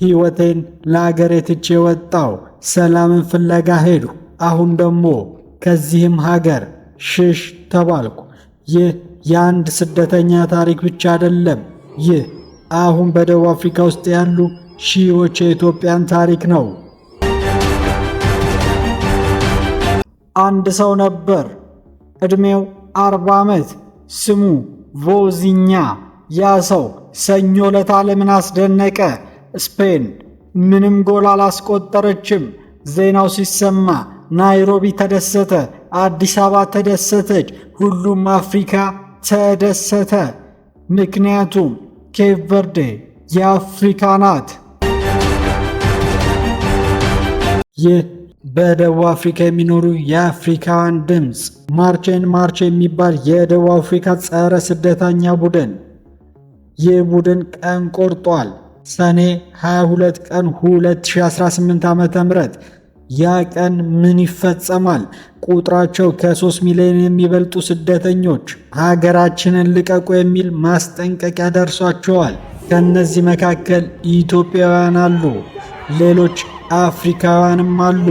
ሕይወቴን ለአገሬ ትቼ ወጣው፣ ሰላምን ፍለጋ ሄዱ። አሁን ደግሞ ከዚህም ሀገር ሽሽ ተባልኩ። ይህ የአንድ ስደተኛ ታሪክ ብቻ አይደለም። ይህ አሁን በደቡብ አፍሪካ ውስጥ ያሉ ሺዎች የኢትዮጵያን ታሪክ ነው። አንድ ሰው ነበር፣ ዕድሜው 40 ዓመት፣ ስሙ ቮዚኛ። ያ ሰው ሰኞ ዕለት ዓለምን አስደነቀ። ስፔን ምንም ጎል አላስቆጠረችም። ዜናው ሲሰማ ናይሮቢ ተደሰተ፣ አዲስ አበባ ተደሰተች፣ ሁሉም አፍሪካ ተደሰተ። ምክንያቱም ኬፕ ቨርዴ የአፍሪካ ናት። ይህ በደቡብ አፍሪካ የሚኖሩ የአፍሪካውያን ድምፅ ማርች የሚባል የደቡብ አፍሪካ ጸረ ስደተኛ ቡድን። ይህ ቡድን ቀን ቆርጧል። ሰኔ 22 ቀን 2018 ዓ.ም። ያ ቀን ምን ይፈጸማል? ቁጥራቸው ከ3 ሚሊዮን የሚበልጡ ስደተኞች ሀገራችንን ልቀቁ የሚል ማስጠንቀቂያ ደርሷቸዋል። ከነዚህ መካከል ኢትዮጵያውያን አሉ፣ ሌሎች አፍሪካውያንም አሉ።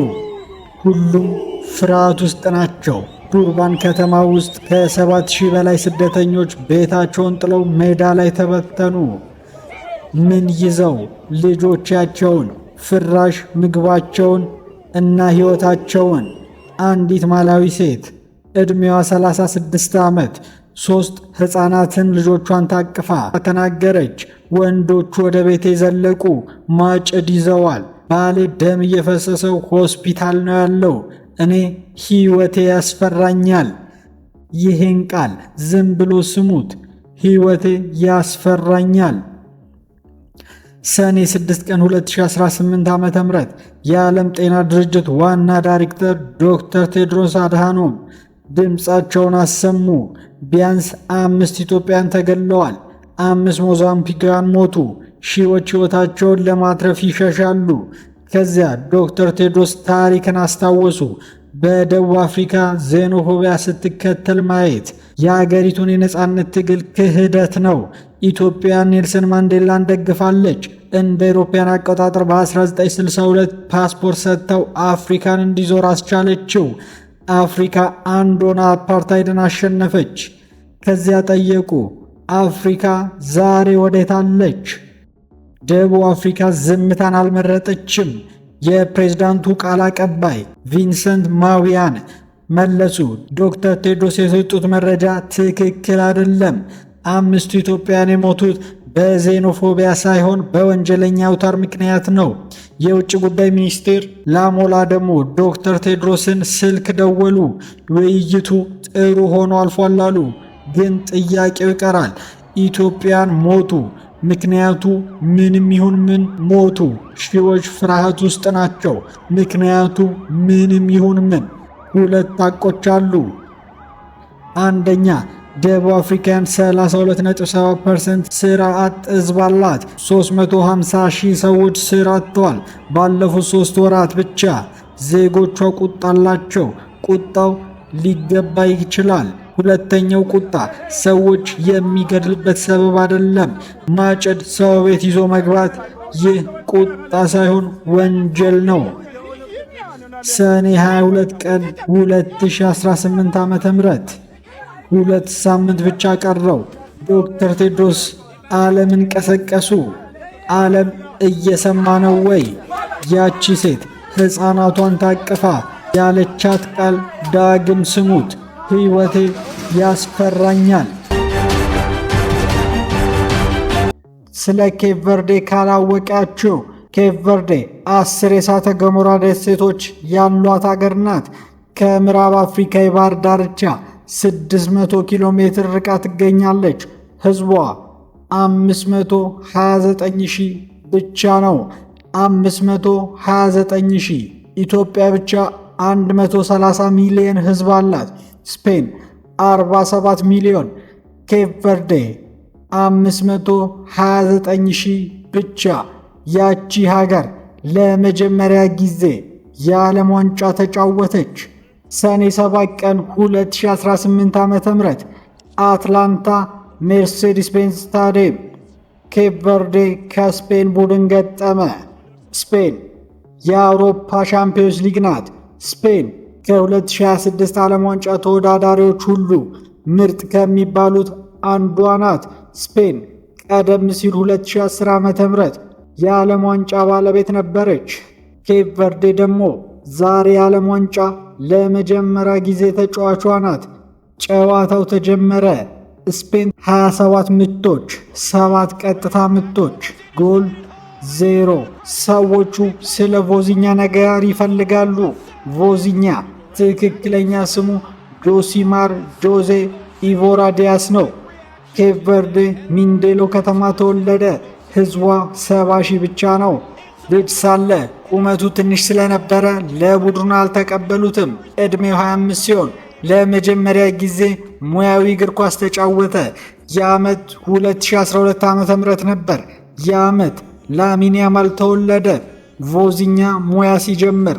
ሁሉም ፍርሃት ውስጥ ናቸው። ዱርባን ከተማ ውስጥ ከ7000 በላይ ስደተኞች ቤታቸውን ጥለው ሜዳ ላይ ተበተኑ። ምን ይዘው? ልጆቻቸውን፣ ፍራሽ፣ ምግባቸውን እና ሕይወታቸውን። አንዲት ማላዊ ሴት ዕድሜዋ 36 ዓመት 3 ሕፃናትን ልጆቿን ታቅፋ ተናገረች። ወንዶቹ ወደ ቤቴ ዘለቁ፣ ማጭድ ይዘዋል። ባሌ ደም እየፈሰሰው ሆስፒታል ነው ያለው። እኔ ሕይወቴ ያስፈራኛል። ይህን ቃል ዝም ብሎ ስሙት። ሕይወቴ ያስፈራኛል። ሰኔ 6 ቀን 2018 ዓ.ም የዓለም ጤና ድርጅት ዋና ዳይሬክተር ዶክተር ቴድሮስ አድሃኖም ድምፃቸውን አሰሙ። ቢያንስ 5 ኢትዮጵያን ተገለዋል፣ 5 ሞዛምቢካውያን ሞቱ። ሺዎች ሕይወታቸውን ለማትረፍ ይሸሻሉ። ከዚያ ዶክተር ቴድሮስ ታሪክን አስታወሱ። በደቡብ አፍሪካ ዜኖፎቢያ ስትከተል ማየት የአገሪቱን የነጻነት ትግል ክህደት ነው። ኢትዮጵያ ኔልሰን ማንዴላን ደግፋለች። እንደ አውሮፓውያን አቆጣጠር በ1962 ፓስፖርት ሰጥተው አፍሪካን እንዲዞር አስቻለችው። አፍሪካ አንድ ሆና አፓርታይድን አሸነፈች። ከዚያ ጠየቁ፣ አፍሪካ ዛሬ ወዴት አለች? ደቡብ አፍሪካ ዝምታን አልመረጠችም። የፕሬዝዳንቱ ቃል አቀባይ ቪንሰንት ማዊያን መለሱ፣ ዶክተር ቴድሮስ የሰጡት መረጃ ትክክል አይደለም። 5 ኢትዮጵያውያን የሞቱት በዜኖፎቢያ ሳይሆን በወንጀለኛ አውታር ምክንያት ነው። የውጭ ጉዳይ ሚኒስቴር ላሞላ ደግሞ ዶክተር ቴድሮስን ስልክ ደወሉ። ውይይቱ ጥሩ ሆኖ አልፏል አሉ። ግን ጥያቄው ይቀራል። ኢትዮጵያን ሞቱ። ምክንያቱ ምንም ይሁን ምን ሞቱ። ሺዎች ፍርሃት ውስጥ ናቸው። ምክንያቱ ምንም ይሁን ምን። 2 ሐቆች አሉ። አንደኛ፣ ደቡብ አፍሪካን 32.7% ስራ አጥ ሕዝብ አላት። 350,000 ሰዎች ስራ አጥተዋል ባለፉት 3 ወራት ብቻ። ዜጎቿ ቁጣ አላቸው። ቁጣው ሊገባ ይችላል። ሁለተኛው ቁጣ ሰዎች የሚገድልበት ሰበብ አይደለም። ማጭድ፣ ሰው ቤት ይዞ መግባት፣ ይህ ቁጣ ሳይሆን ወንጀል ነው። ሰኔ 22 ቀን 2018 ዓ.ም 2 ሳምንት ብቻ ቀረው። ዶክተር ቴድሮስ ዓለምን ቀሰቀሱ። ዓለም እየሰማ ነው ወይ? ያቺ ሴት ሕፃናቷን ታቅፋ ያለቻት ቃል ዳግም ስሙት። ሕይወቴ ያስፈራኛል። ስለ ኬፕ ቨርዴ ካላወቃችሁ፣ ኬፕ ቨርዴ 10 የእሳተ ገሞራ ደሴቶች ያሏት አገር ናት። ከምዕራብ አፍሪካ የባህር ዳርቻ 600 ኪሎ ሜትር ርቃ ትገኛለች። ሕዝቧ 529,000 ብቻ ነው። 529,000። ኢትዮጵያ ብቻ 130 ሚሊዮን ሕዝብ አላት። ስፔን 47 ሚሊዮን። ኬፕ ቨርዴ 529,000 ብቻ። ያቺ ሀገር ለመጀመሪያ ጊዜ የዓለም ዋንጫ ተጫወተች። ሰኔ 7 ቀን 2018 ዓ.ም አትላንታ ሜርሴዲስ ቤንዝ ስታዲየም ኬፕ ቨርዴ ከስፔን ቡድን ገጠመ። ስፔን የአውሮፓ ሻምፒዮንስ ሊግ ናት። ስፔን ከ2026 ዓለም ዋንጫ ተወዳዳሪዎች ሁሉ ምርጥ ከሚባሉት አንዷ ናት። ስፔን ቀደም ሲል 2010 ዓ.ም የዓለም ዋንጫ ባለቤት ነበረች። ኬፕ ቨርዴ ደግሞ ዛሬ የዓለም ዋንጫ ለመጀመሪያ ጊዜ ተጫዋቿ ናት። ጨዋታው ተጀመረ። ስፔን 27 ምቶች፣ 7 ቀጥታ ምቶች፣ ጎል 0። ሰዎቹ ስለ ቮዚኛ ነገር ይፈልጋሉ። ቮዚኛ ትክክለኛ ስሙ ጆሲማር ጆዜ ኢቮራ ዲያስ ነው። ኬፕ ቨርዴ ሚንዴሎ ከተማ ተወለደ። ሕዝቧ 70,000 ብቻ ነው። ልጅ ሳለ ቁመቱ ትንሽ ስለነበረ ለቡድኑ አልተቀበሉትም። ዕድሜው 25 ሲሆን ለመጀመሪያ ጊዜ ሙያዊ እግር ኳስ ተጫወተ። የዓመት 2012 ዓ.ም ነበር። የዓመት ላሚን ያማል ተወለደ። ቮዚኛ ሙያ ሲጀምር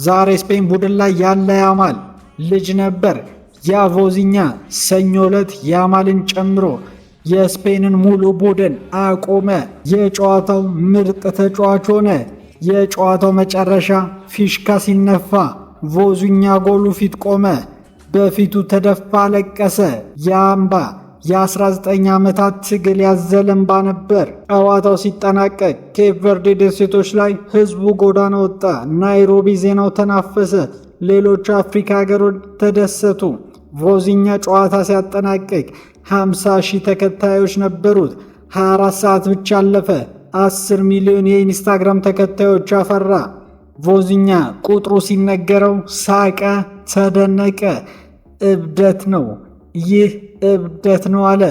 ዛሬ ስፔን ቡድን ላይ ያለ ያማል ልጅ ነበር። ያ ቮዚኛ ሰኞ ዕለት ያማልን ጨምሮ የስፔንን ሙሉ ቡድን አቆመ። የጨዋታው ምርጥ ተጫዋች ሆነ። የጨዋታው መጨረሻ ፊሽካ ሲነፋ ቮዚኛ ጎሉ ፊት ቆመ። በፊቱ ተደፋ፣ አለቀሰ። የአምባ የ19 ዓመታት ትግል ያዘለ እንባ ነበር። ጨዋታው ሲጠናቀቅ ኬፕ ቨርዴ ደሴቶች ላይ ህዝቡ ጎዳና ወጣ። ናይሮቢ ዜናው ተናፈሰ። ሌሎች አፍሪካ ሀገሮች ተደሰቱ። ቮዚኛ ጨዋታ ሲያጠናቅቅ 50,000 ተከታዮች ነበሩት። 24 ሰዓት ብቻ አለፈ። 10 ሚሊዮን የኢንስታግራም ተከታዮች አፈራ። ቮዚኛ ቁጥሩ ሲነገረው ሳቀ፣ ተደነቀ። እብደት ነው፣ ይህ እብደት ነው አለ።